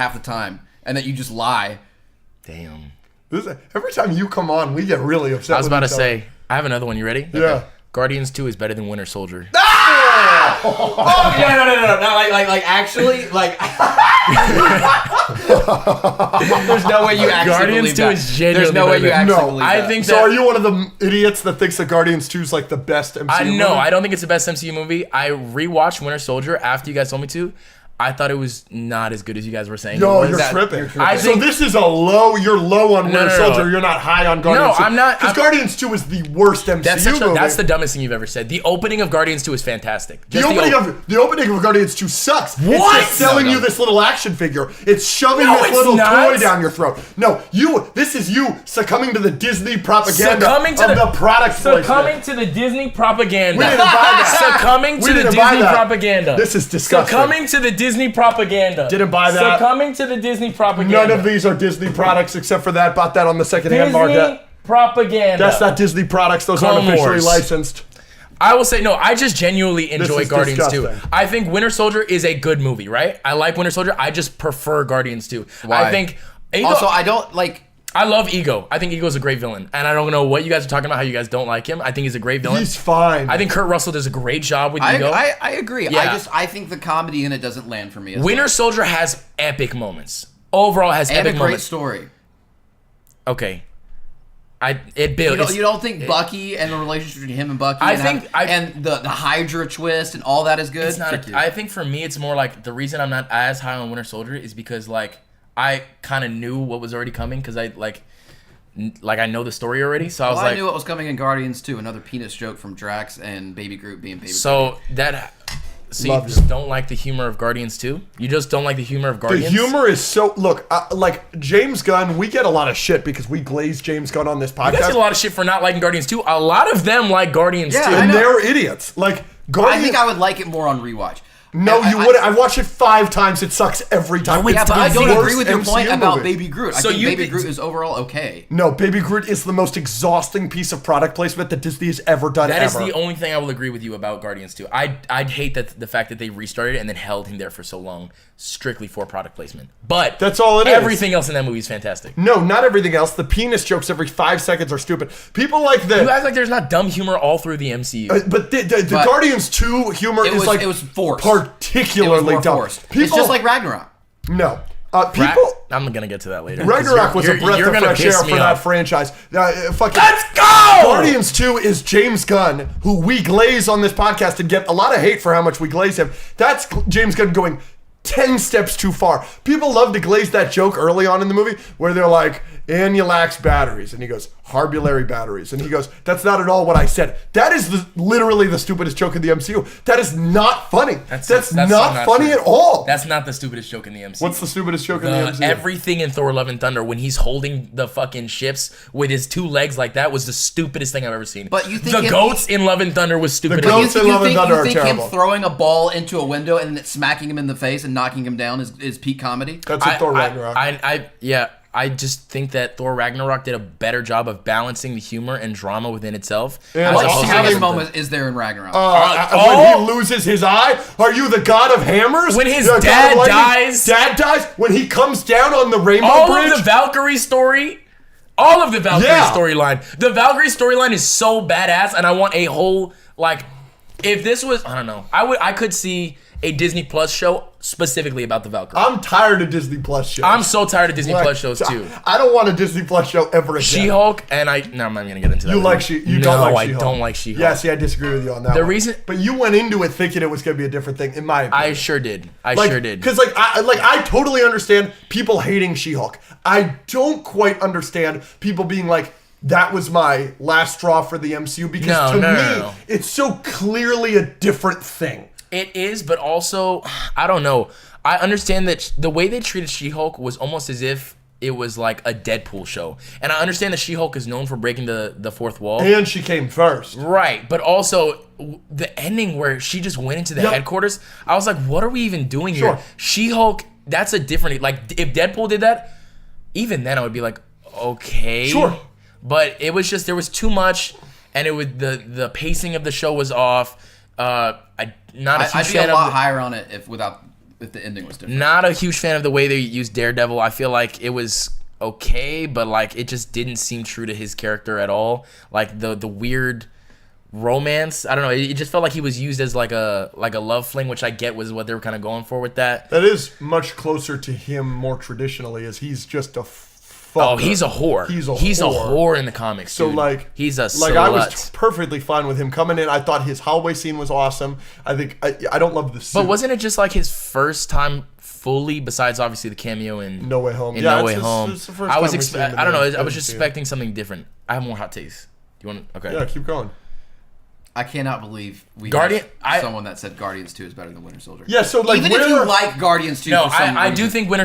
half the time, and that you just lie. Damn. Every time you come on, we get really upset. I was about to say, I have another one. You ready? Yeah. Okay. Guardians 2 is better than Winter Soldier. Oh, no, like actually, like there's no way you actually Guardians believe 2 that. is genuinely There's no way you better. actually No, believe I that. think So that, are you one of the idiots that thinks that Guardians 2 is like the best MCU movie? No, I don't think it's the best MCU movie. I rewatched Winter Soldier after you guys told me to. I thought it was not as good as you guys were saying. No, it was. you're tripping. I So think- this is a low. You're low on Winter no, Soldier. no. You're not high on Guardians 2. I'm not. Because Guardians 2 is the worst MCU movie. That's the dumbest thing you've ever said. The opening of Guardians 2 is fantastic. The opening of Guardians 2 sucks. What? It's just selling you this little action figure. It's shoving No, this it's little not. toy down your throat. No, this is you succumbing to the Disney propaganda Succumbing of the product placement. Succumbing to the Disney propaganda. We didn't buy that. Succumbing We to the didn't buy Disney that. propaganda. This is disgusting. Succumbing to the Disney propaganda. Didn't buy that. Succumbing to the Disney propaganda. None of these are Disney products except for that. Bought that on the secondhand Disney market. propaganda. That's not Disney products. Those Clone aren't officially Wars. licensed. I will say, no, I just genuinely enjoy is Guardians 2. disgusting. I think Winter Soldier is a good movie, right? I like Winter Soldier. I just prefer Guardians 2. Why? I think... Ego, Also, I don't like. I love Ego. I think Ego's a great villain. And I don't know what you guys are talking about, how you guys don't like him. I think he's a great villain. He's fine. I think Kurt Russell does a great job with Ego. I agree. Yeah. I think the comedy in it doesn't land for me. As Winter well. Soldier has epic moments. Overall has And epic a great moments. story. Okay. It builds. You don't think Bucky and the relationship between him and Bucky and the Hydra twist and all that is good? It's not. I think for me, it's more like the reason I'm not as high on Winter Soldier is because like I kind of knew what was already coming because I like I know the story already. So I was like, I knew what was coming in Guardians 2. Another penis joke from Drax and Baby Groot being Baby Groot. so that. So you just don't like the humor of Guardians 2? You just don't like the humor of The Guardians? humor is so... Look, like, James Gunn, we get a lot of shit because we glaze James Gunn on this podcast. You guys get a lot of shit for not liking Guardians 2. A lot of them like Guardians 2. And they're idiots. Like, Guardians... I think I would like it more on rewatch. No, you wouldn't. I watched it 5 times. It sucks every time. Yeah, It's but the I don't worst agree with your point MCU about movie. Baby Groot. I So think you Baby think- Groot is overall okay. No, Baby Groot is the most exhausting piece of product placement that Disney has ever done. That is the only thing I will agree with you about Guardians 2. I'd hate that the fact that they restarted it and then held him there for so long, strictly for product placement. But That's all it is. Everything else in that movie is fantastic. No, not everything else. The penis jokes every 5 seconds are stupid. People like the... You act like there's not dumb humor all through the MCU. But the Guardians 2 humor It is was- like it was forced. particularly It was more dumb. forced. It's just like Ragnarok. No. Ra- People... I'm gonna get to that later. Ragnarok was a breath of gonna fresh piss air me for that off. franchise. Fucking Let's go! Guardians 2 is James Gunn, who we glaze on this podcast and get a lot of hate for how much we glaze him. That's James Gunn going 10 steps too far. People love to glaze that joke early on in the movie where they're like, and you lacks batteries. And he goes, Harbulary batteries. And he goes, that's not at all what I said. That is literally the stupidest joke in the MCU. That is not funny. That's not funny true. at all. That's not the stupidest joke in the MCU. What's the stupidest joke in the MCU? Everything in Thor: Love and Thunder when he's holding the fucking ships with his 2 legs like that was the stupidest thing I've ever seen. But you think the goats in Love and Thunder was stupid. The goats in Love and Thunder are you think terrible. him throwing a ball into a window and then it smacking him in the face and knocking him down is peak comedy? That's a Thor Ragnarok. I just think that Thor Ragnarok did a better job of balancing the humor and drama within itself. Yeah, What also serious having- moment is there in Ragnarok? when he loses his eye? Are you the god of hammers? When his The god dad of lightning? dies? Dad dies? When he comes down on the rainbow all bridge? of the Valkyrie story. All of the Valkyrie Yeah. storyline. The Valkyrie storyline is so badass, and I want a whole like. If this was, I don't know, I could see a Disney Plus show specifically about the Valkyrie. I'm tired of Disney Plus shows. I'm so tired of Disney Like, Plus shows too. I don't want a Disney Plus show ever again. She-Hulk and no, I'm not gonna get into that. You like You don't like I She-Hulk. don't like She-Hulk. Yeah, see, I disagree with you on that. The one. reason- but you went into it thinking it was going to be a different thing, in my opinion. I sure did. I sure did. Because I totally understand people hating She-Hulk. I don't quite understand people being like, that was my last straw for the MCU, because to me, it's so clearly a different thing. It is, but also, I don't know. I understand that the way they treated She-Hulk was almost as if it was like a Deadpool show. And I understand that She-Hulk is known for breaking the fourth wall. And she came first. Right, but also the ending where she just went into the headquarters, I was like, what are we even doing here? She-Hulk, that's a different, like, if Deadpool did that, even then I would be like, okay. Sure. But it was just, there was too much, and it was the pacing of the show was off. I'd be a lot higher on it if without if the ending was different. Not a huge fan of the way they used Daredevil. I feel like it was okay, but like it just didn't seem true to his character at all. Like the weird romance, I don't know. It just felt like he was used as like a love fling, which I get was what they were kind of going for with that. That is much closer to him more traditionally, as he's just a fucker. Oh, he's a whore. He's a whore in the comics. So dude. like he's a like slut. I was perfectly fine with him coming in. I thought his hallway scene was awesome. I think I don't love the suit. But wasn't it just like his first time fully, besides obviously the cameo in No Way Home? No Way Home. It's the first I was time we've seen him I don't know. in I was just MCU. expecting something different. I have more hot takes. Do you want to? Okay. Yeah, keep going. I cannot believe we Guardian- have someone that said Guardians 2 is better than Winter Soldier. Yeah, so like even if you like Guardians 2, No, for some I do reason. think let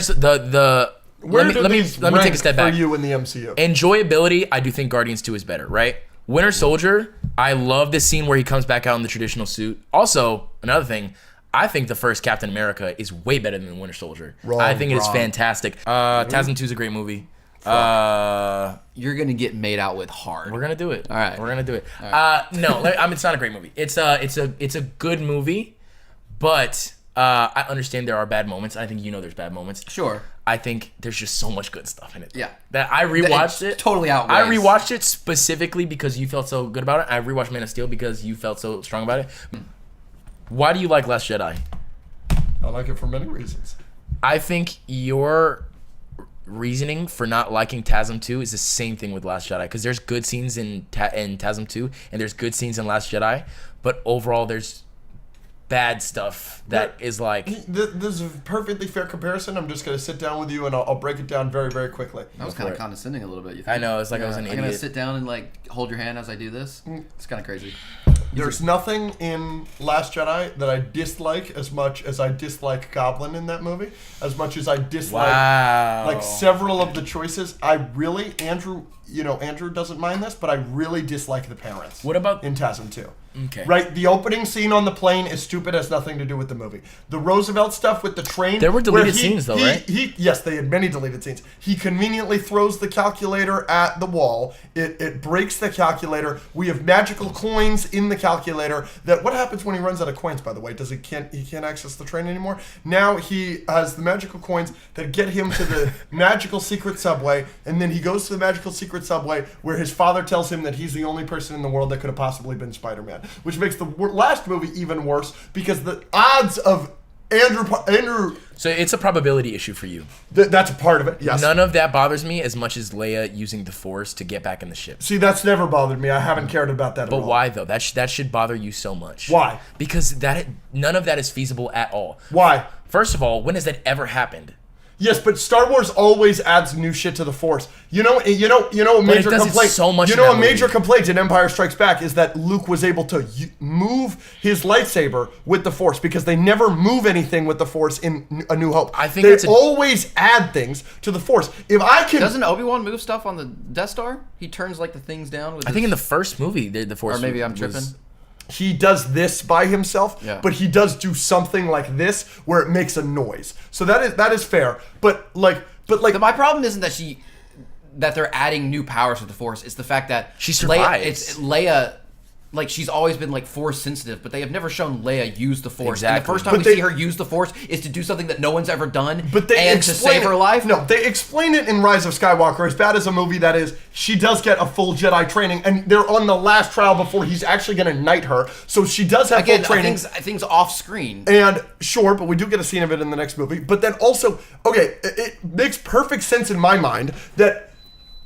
me take a step back. for you in the MCU. Enjoyability, I do think Guardians 2 is better, right? Winter Soldier, I love this scene where he comes back out in the traditional suit. Also, another thing, I think the first Captain America is way better than the Winter Soldier. I think it is fantastic. TASM 2 is a great movie. You're gonna get made out with hard. We're gonna do it. All right. We're gonna do it. No, I mean it's not a great movie. It's a good movie, but I understand there are bad moments. I think there's bad moments. Sure. I think there's just so much good stuff in it. Yeah. That I rewatched it. Totally outweighs. I rewatched it specifically because you felt so good about it. I rewatched Man of Steel because you felt so strong about it. Why do you like Last Jedi? I like it for many reasons. I think your reasoning for not liking TASM 2 is the same thing with Last Jedi, because there's good scenes in TASM 2 and there's good scenes in Last Jedi, but overall there's bad stuff that is like... This is a perfectly fair comparison. I'm just going to sit down with you and I'll break it down very, very quickly. That was kind of condescending a little bit. You think? I know, it's like I was an I'm idiot. gonna sit down and like hold your hand as I do this. It's kind of crazy. There's nothing in Last Jedi that I dislike as much as I dislike Goblin in that movie. As much as I dislike like several of the choices. I really, Andrew doesn't mind this, but I really dislike the parents. What about in TASM 2? Okay. Right? The opening scene on the plane is stupid, has nothing to do with the movie. The Roosevelt stuff with the train. There were deleted scenes though, right? Yes, they had many deleted scenes. He conveniently throws the calculator at the wall. It breaks the calculator. We have magical coins in the calculator. What happens when he runs out of coins, by the way? He can't access the train anymore? Now he has the magical coins that get him to the magical secret subway, and then he goes to the magical secret subway where his father tells him that he's the only person in the world that could have possibly been Spider-Man. Which makes the last movie even worse because the odds of Andrew. So it's a probability issue for you. That's a part of it. Yes. None of that bothers me as much as Leia using the Force to get back in the ship. See, that's never bothered me. I haven't cared about that at all. But why though? That should bother you so much. Why? Because none of that is feasible at all. Why? First of all, when has that ever happened? Yes, but Star Wars always adds new shit to the Force. A major complaint. So much a major complaint in Empire Strikes Back is that Luke was able to move his lightsaber with the Force because they never move anything with the Force in A New Hope. I think they always add things to the Force. If I can, doesn't Obi-Wan move stuff on the Death Star? He turns like the things down with. I think in the first movie, the Force. Or maybe I'm tripping. He does this by himself, yeah. But he does do something like this where it makes a noise. So that is fair. But my problem isn't that they're adding new powers to the Force. It's the fact that she survives. Leia. Like, she's always been, like, Force sensitive, but they have never shown Leia use the Force. Exactly. And the first time we see her use the Force is to do something that no one's ever done to save her life. No, they explain it in Rise of Skywalker. As bad as a movie that is, she does get a full Jedi training, and they're on the last trial before he's actually going to knight her. So she does have full training. Things off screen. And sure, but we do get a scene of it in the next movie. But then also, okay, it makes perfect sense in my mind that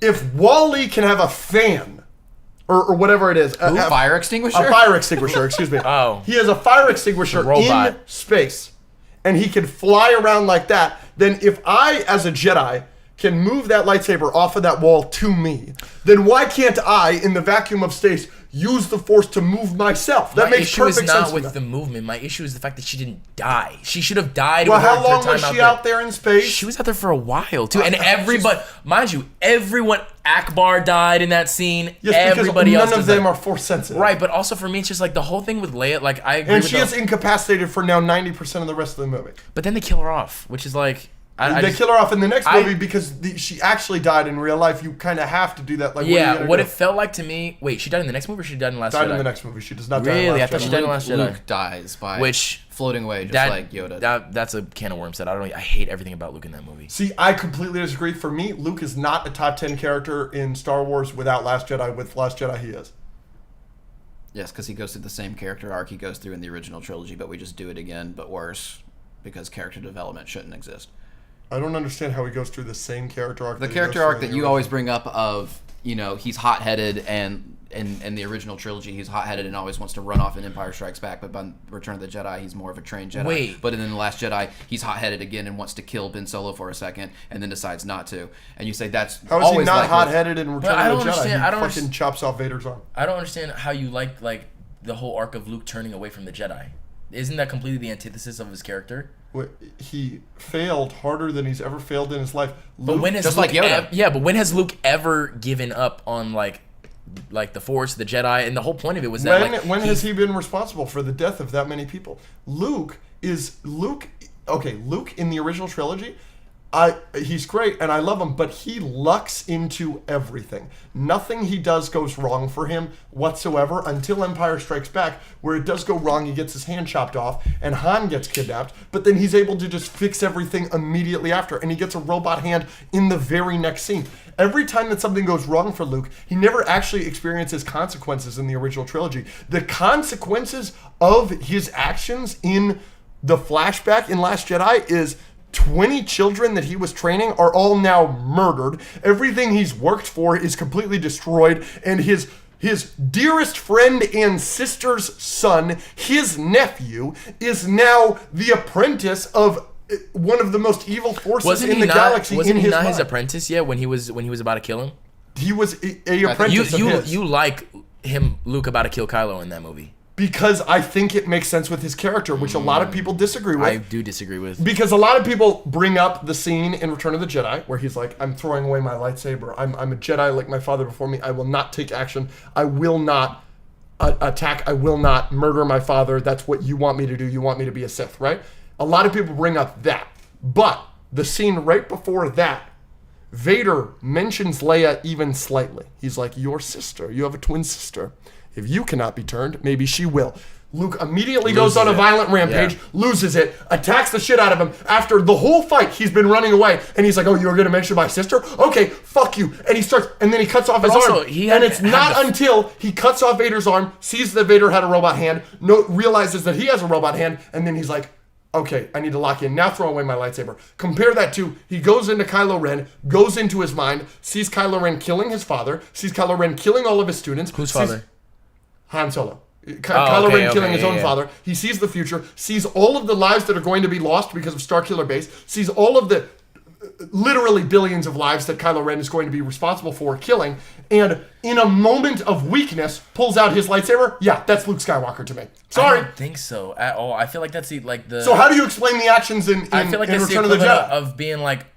if Wall-E can have a fan, or whatever it is. A fire extinguisher? A fire extinguisher, excuse me. Oh. He has a fire extinguisher in space, and he can fly around like that. Then if I, as a Jedi, can move that lightsaber off of that wall to me, then why can't I, in the vacuum of space, use the Force to move myself? That makes perfect sense. My issue is not with the movement. My issue is the fact that she didn't die. She should have died. Well, how long was she out there in space? She was out there for a while, too. And everybody, mind you, everyone, Akbar died in that scene. Yes, everybody because else none of them are Force sensitive. Right, but also for me, it's just like the whole thing with Leia, like I agree and with she is incapacitated for now 90% of the rest of the movie. But then they kill her off, which is like... They kill her off in the next movie because she actually died in real life. You kind of have to do that. Like, what it felt like to me. Wait, she died in the next movie or she died in Last Jedi? Died in the next movie. She does not die in Really? I Last thought Jedi. she died in Last Jedi. Luke dies by floating away just like Yoda. That's a can of worms that I hate everything about Luke in that movie. See, I completely disagree. For me, Luke is not a top 10 character in Star Wars without Last Jedi. With Last Jedi, he is. Yes, because he goes through the same character arc he goes through in the original trilogy, but we just do it again, but worse, because character development shouldn't exist. I don't understand how he goes through the same character arc. The character arc that you always bring up of, he's hot-headed, and in the original trilogy, he's hot-headed and always wants to run off in Empire Strikes Back, but by Return of the Jedi, he's more of a trained Jedi. Wait. But in The Last Jedi, he's hot-headed again and wants to kill Ben Solo for a second, and then decides not to. And you say that's how is he not hot-headed in Return of the Jedi? I don't fucking chops off Vader's arm. I don't understand how you like the whole arc of Luke turning away from the Jedi. Isn't that completely the antithesis of his character? He failed harder than he's ever failed in his life. But when has just Luke like Yoda. but when has Luke ever given up on like the Force, the Jedi, and the whole point of it was that when has he been responsible for the death of that many people? Luke in the original trilogy, he's great and I love him, but he lucks into everything. Nothing he does goes wrong for him whatsoever until Empire Strikes Back, where it does go wrong. He gets his hand chopped off and Han gets kidnapped, but then he's able to just fix everything immediately after, and he gets a robot hand in the very next scene. Every time that something goes wrong for Luke, he never actually experiences consequences in the original trilogy. The consequences of his actions in the flashback in Last Jedi is 20 children that he was training are all now murdered. Everything he's worked for is completely destroyed, and his dearest friend and sister's son, his nephew, is now the apprentice of one of the most evil forces in the galaxy. Wasn't he not his apprentice yet when he was about to kill him? He was a apprentice of his. You like Luke about to kill Kylo in that movie? Because I think it makes sense with his character, which a lot of people disagree with. I do disagree with. Because a lot of people bring up the scene in Return of the Jedi where he's like, I'm throwing away my lightsaber. I'm a Jedi like my father before me. I will not take action. I will not attack. I will not murder my father. That's what you want me to do. You want me to be a Sith, right? A lot of people bring up that. But the scene right before that, Vader mentions Leia even slightly. He's like, your sister. You have a twin sister. If you cannot be turned, maybe she will. Luke immediately goes on a violent rampage, loses it, attacks the shit out of him. After the whole fight, he's been running away, and he's like, "Oh, you were gonna mention my sister? Okay, fuck you." And he starts, and then he cuts off his arm. And it's not until he cuts off Vader's arm, sees that Vader had a robot hand, realizes that he has a robot hand, and then he's like, okay, I need to lock in. Now throw away my lightsaber. Compare that to, he goes into Kylo Ren, goes into his mind, sees Kylo Ren killing his father, sees Kylo Ren killing all of his students. Whose father? Han Solo. Kylo Ren killing his own father. He sees the future, sees all of the lives that are going to be lost because of Starkiller Base, sees all of the literally billions of lives that Kylo Ren is going to be responsible for killing, and in a moment of weakness, pulls out his lightsaber. Yeah, that's Luke Skywalker to me. Sorry. I don't think so at all. I feel like that's the So how do you explain the actions in I feel like that's Return the of the Jedi? of being like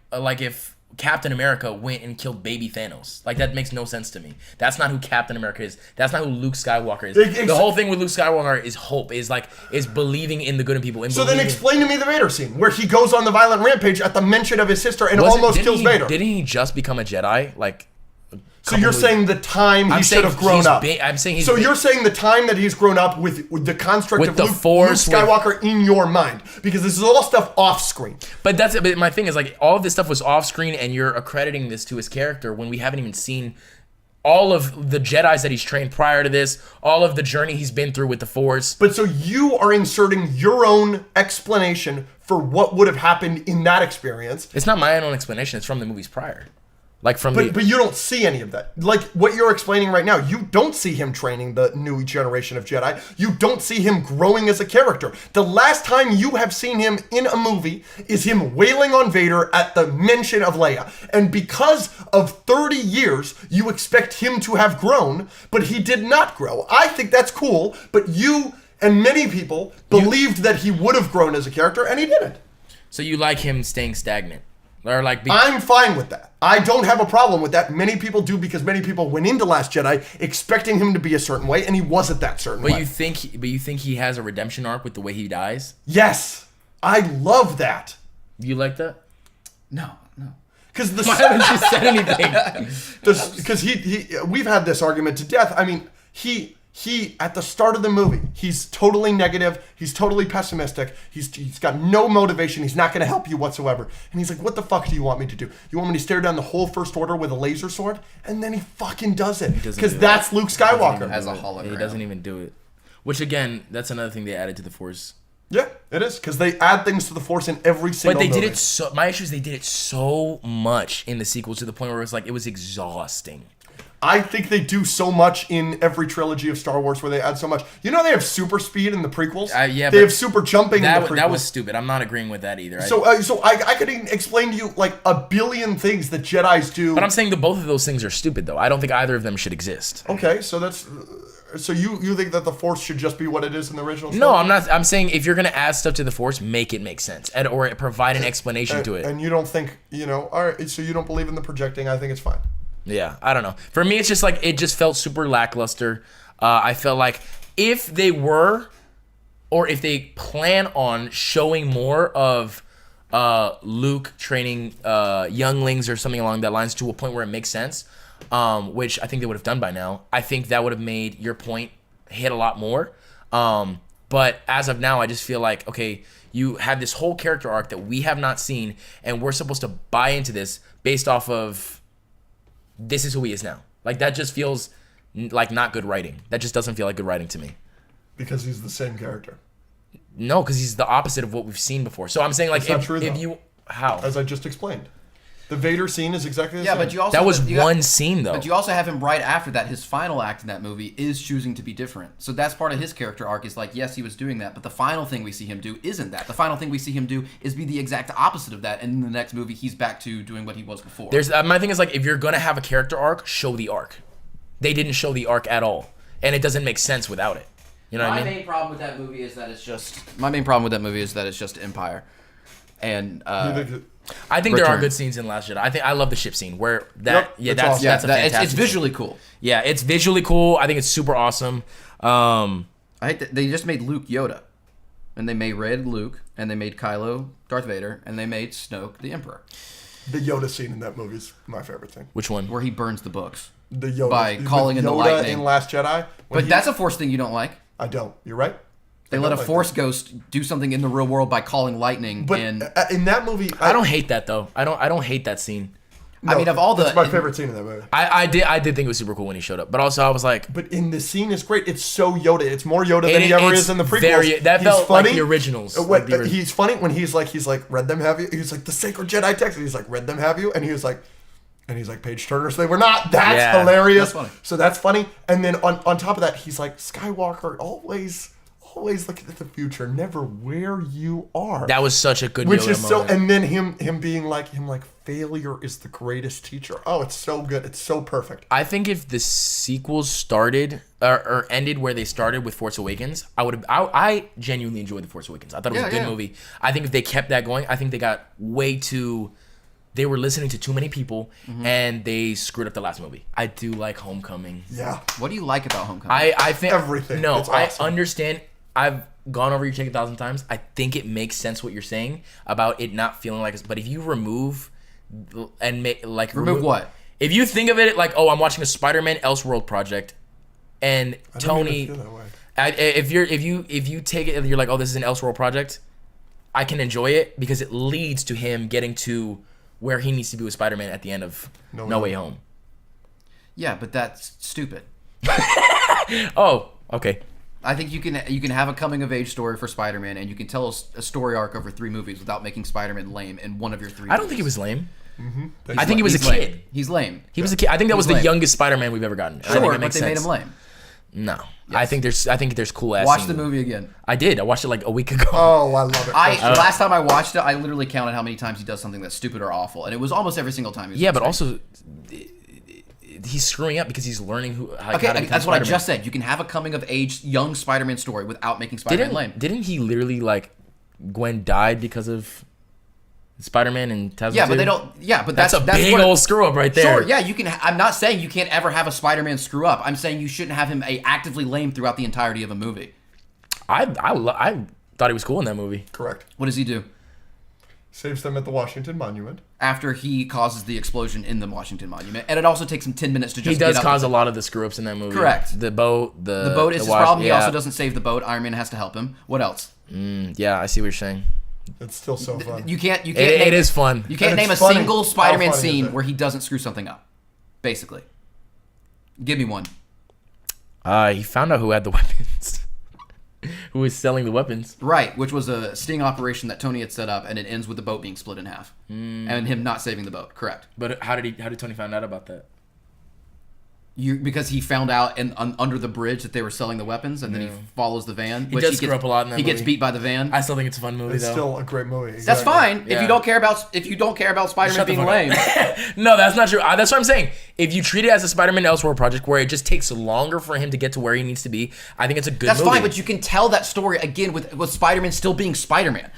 if Captain America went and killed baby Thanos. Like, that makes no sense to me. That's not who Captain America is. That's not who Luke Skywalker is. The whole thing with Luke Skywalker is hope, is believing in the good in people. So then explain to me the Vader scene, where he goes on the violent rampage at the mention of his sister and almost kills Vader. Didn't he just become a Jedi? So you're saying the time he should have grown up. I'm saying he's you're saying the time that he's grown up with the construct with of the Luke Force, Skywalker in your mind, because this is all stuff off screen. But my thing is, all of this stuff was off screen, and you're accrediting this to his character when we haven't even seen all of the Jedis that he's trained prior to this, all of the journey he's been through with the Force. But so you are inserting your own explanation for what would have happened in that experience. It's not my own explanation. It's from the movies prior. But you don't see any of that. Like what you're explaining right now, you don't see him training the new generation of Jedi. You don't see him growing as a character. The last time you have seen him in a movie is him wailing on Vader at the mention of Leia. And because of 30 years, you expect him to have grown, but he did not grow. I think that's cool, but you and many people believed that he would have grown as a character, and he didn't. So you like him staying stagnant? I'm fine with that. I don't have a problem with that. Many people do, because many people went into Last Jedi expecting him to be a certain way, and he wasn't that certain way. You think he has a redemption arc with the way he dies? Yes. I love that. You like that? No. Because Why haven't you said anything? Because we've had this argument to death. I mean, he at the start of the movie, he's totally negative. He's totally pessimistic. He's got no motivation. He's not going to help you whatsoever. And he's like, "What the fuck do you want me to do? You want me to stare down the whole First Order with a laser sword?" And then he fucking does it because that's Luke Skywalker As a hologram. He doesn't even do it. Which again, that's another thing they added to the Force. Yeah, it is because they add things to the Force in every single. But they movie. did it so. My issue is they did it so much in the sequels to the point where it was exhausting. I think they do so much in every trilogy of Star Wars where they add so much. You know, they have super speed in the prequels. Yeah, they but have super jumping in the prequels. That was stupid. I'm not agreeing with that either. So I could explain to you like a billion things that Jedis do. But I'm saying that both of those things are stupid, though. I don't think either of them should exist. Okay, so that's. So you think that the Force should just be what it is in the original story? No, I'm not. I'm saying if you're gonna add stuff to the Force, make it make sense, or provide an explanation to it. And you don't think, all right, so you don't believe in the projecting. I think it's fine. Yeah, I don't know. For me, it's just like it just felt super lackluster. I felt like if they were, or if they plan on showing more of Luke training younglings or something along that lines to a point where it makes sense, which I think they would have done by now. I think that would have made your point hit a lot more. But as of now, I just feel like, okay, you have this whole character arc that we have not seen, and we're supposed to buy into this based off of this is who he is now. Like, that just feels like not good writing. That just doesn't feel like good writing to me. Because he's the same character. No, because he's the opposite of what we've seen before. So I'm saying, like, how? As I just explained. The Vader scene is exactly the same. But you also that was one scene, though. But you also have him right after that. His final act in that movie is choosing to be different. So that's part of his character arc. Is like, yes, he was doing that, but the final thing we see him do isn't that. The final thing we see him do is be the exact opposite of that. And in the next movie, he's back to doing what he was before. My thing is, like, if you're gonna have a character arc, show the arc. They didn't show the arc at all, and it doesn't make sense without it. You know what I mean? My main problem with that movie is that it's just Empire, and I think there are good scenes in Last Jedi. I love the ship scene where that's awesome. that's a fantastic. It's visually cool. Yeah, it's visually cool. I think it's super awesome. I hate that they just made Luke Yoda, and they made Red Luke, and they made Kylo Darth Vader, and they made Snoke the Emperor. The Yoda scene in that movie is my favorite thing. Which one? Where he burns the books. The Yoda by calling in the Yoda lightning in Last Jedi. But that's a Force thing you don't like. I don't. You're right. They let a Force ghost do something in the real world by calling lightning. But in that movie, I don't hate that though. I don't hate that scene. No, I mean, of all the, it's my favorite scene in that movie. I did think it was super cool when he showed up, but also I was like, but in the scene is great. It's so Yoda. It's more Yoda than he ever is in the prequels. That felt funny. Like the originals. He's funny when he's like, read them, have you? He's like, the sacred Jedi text. And he's like, read them, have you? And he was like, page turners. They were not. That's hilarious. That's funny. So that's funny. And then on top of that, he's like, Skywalker always looking at the future, never where you are. That was such a good Which Yoda is moment. so, and then him being like failure is the greatest teacher. Oh, it's so good. It's so perfect. I think if the sequels started or ended where they started with Force Awakens, I genuinely enjoyed the Force Awakens. I thought it was a good movie. I think if they kept that going, I think they got they were listening to too many people, and they screwed up the last movie. I do like Homecoming. Yeah. What do you like about Homecoming? I think everything. No, it's awesome. I understand. I've gone over your take 1,000 times. I think it makes sense what you're saying about it not feeling like. But if you remove what? If you think of it like, oh, I'm watching a Spider-Man Elseworld project, and Tony, feel that way. If you take it, you're like, oh, this is an Elseworld project. I can enjoy it because it leads to him getting to where he needs to be with Spider-Man at the end of No Way Home. Yeah, but that's stupid. Oh, okay. I think you can have a coming of age story for Spider-Man, and you can tell a story arc over 3 movies without making Spider-Man lame in one of your 3 movies. I don't think he was lame. Mm-hmm. I think he was a kid. He's lame. He was a kid. I think that was the youngest Spider-Man we've ever gotten. Sure, I think but it makes they sense. made him lame. No, yes. I think there's cool ass. Watch the movie again. I did. I watched it like a week ago. Oh, I love it. Last time I watched it, I literally counted how many times he does something that's stupid or awful, and it was almost every single time. Yeah, but also he's screwing up because he's learning how to become that's what Spider-Man. I just said. You can have a coming of age young Spider-Man story without making Spider-Man lame. Didn't he literally Gwen died because of Spider-Man and TASM? Yeah, but they don't. Yeah, but that's a big old screw up right there. Sure, yeah, you can. I'm not saying you can't ever have a Spider-Man screw up. I'm saying you shouldn't have him actively lame throughout the entirety of a movie. I thought he was cool in that movie. Correct. What does he do? Saves them at the Washington Monument. After he causes the explosion in the Washington Monument. And it also takes him 10 minutes to just He does get up cause a lot of the screw-ups in that movie. Correct. The boat, The boat is his problem. He also doesn't save the boat. Iron Man has to help him. What else? Yeah, I see what you're saying. It's still so fun. You can't It is fun. You can't And name a it's funny. single How Spider-Man funny is scene it? where he doesn't screw something up. Basically. Give me one. He found out who had the weapons. Who was selling the weapons. Right, which was a sting operation that Tony had set up, and it ends with the boat being split in half. And him not saving the boat. Correct. But how did Tony find out about that? Because he found out under the bridge that they were selling the weapons, and then he follows the van. He does screw up a lot in that He gets movie. beat by the van. I still think it's a fun movie, It's though. still a great movie. That's Exactly. fine Yeah. if you don't care about Spider-Man Shut the being fuck up. lame. No, that's not true. That's what I'm saying. If you treat it as a Spider-Man Elseworld project where it just takes longer for him to get to where he needs to be, I think it's a good That's movie. fine, but you can tell that story again with Spider-Man still being Spider-Man.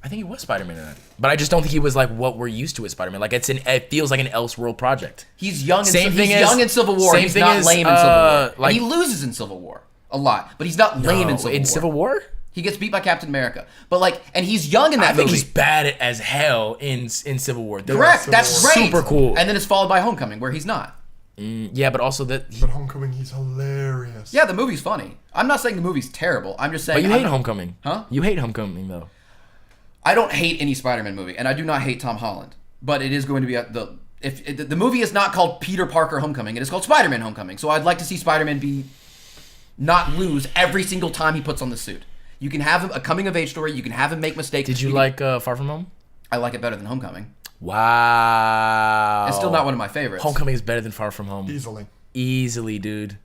I think he was Spider-Man in that. But I just don't think he was like what we're used to with Spider-Man. Like it feels like an Elseworld project. He's young. Same thing he's as- young in Civil War. same He's thing not as, lame in Civil War. like- And he loses in Civil War a lot, but he's not lame in Civil War. Civil War? He gets beat by Captain America, but and he's young in that I think movie. he's bad as hell in Civil War. Correct. Civil That's War. great. Super cool. And then it's followed by Homecoming, where he's not. Yeah, but also that. But Homecoming, he's hilarious. Yeah, the movie's funny. I'm not saying the movie's terrible. I'm just saying. But you hate Homecoming. Huh? You hate Homecoming, though. I don't hate any Spider-Man movie, and I do not hate Tom Holland. But it is going to be the movie is not called Peter Parker Homecoming. It is called Spider-Man Homecoming. So I'd like to see Spider-Man not lose every single time he puts on the suit. You can have him a coming of age story. You can have him make mistakes. Did you like Far From Home? I like it better than Homecoming. Wow. It's still not one of my favorites. Homecoming is better than Far From Home. Easily, dude.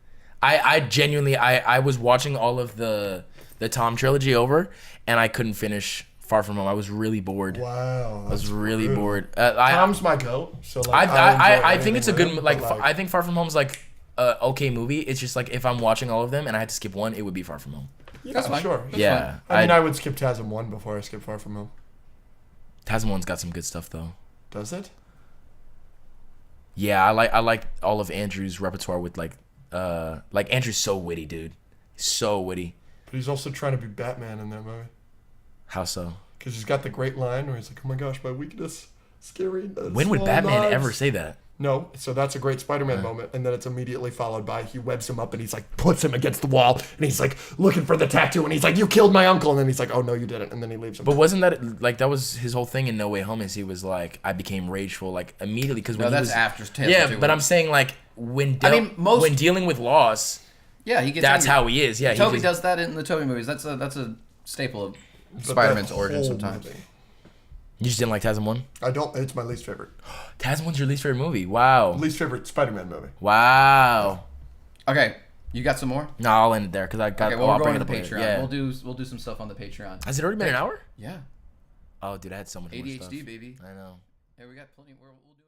I genuinely I was watching all of the Tom trilogy over, and I couldn't finish Far From Home. I was really bored. Wow. I was really brutal. bored. Tom's my goat. So like, I think it's a good anything like, with him, but, I think Far From Home's like a okay movie. It's just like if I'm watching all of them and I had to skip one, it would be Far From Home. yeah, That's fine. sure. That's Yeah, fine. I mean, I would skip TASM 1 before I skip Far From Home. TASM 1's got some good stuff though. Does it? Yeah, I like all of Andrew's repertoire with like Andrew's so witty, dude. So witty. But he's also trying to be Batman in that movie. How so? Because he's got the great line where he's like, oh my gosh, my weakness, scary. When would Batman ever say that? No, so that's a great Spider-Man moment, and then it's immediately followed by he webs him up and he's like puts him against the wall and he's like looking for the tattoo and he's like, you killed my uncle, and then he's like, oh no you didn't, and then he leaves him. But wasn't that like that was his whole thing in No Way Home? Is he was like I became rageful like immediately because No, that's after Tales yeah, of Two but I'm Worlds. saying like when most- when dealing with loss, Yeah, he gets. that's angry. how he is. Yeah, Toby he does that in the Toby movies. That's a staple of But Spider-Man's that origin whole sometimes. movie, You just didn't like TASM 1? I don't. It's my least favorite. TASM 1's your least favorite movie? Wow. Least favorite Spider-Man movie. Wow. Okay, you got some more? No, I'll end it there because I got. Okay, well, I'll we're bring going to it the up Patreon. later. Yeah. We'll do some stuff on the Patreon. Has it already been an hour? Yeah. Oh, dude, I had so much more ADHD, stuff. baby. I know. Hey, we got plenty. We'll do it.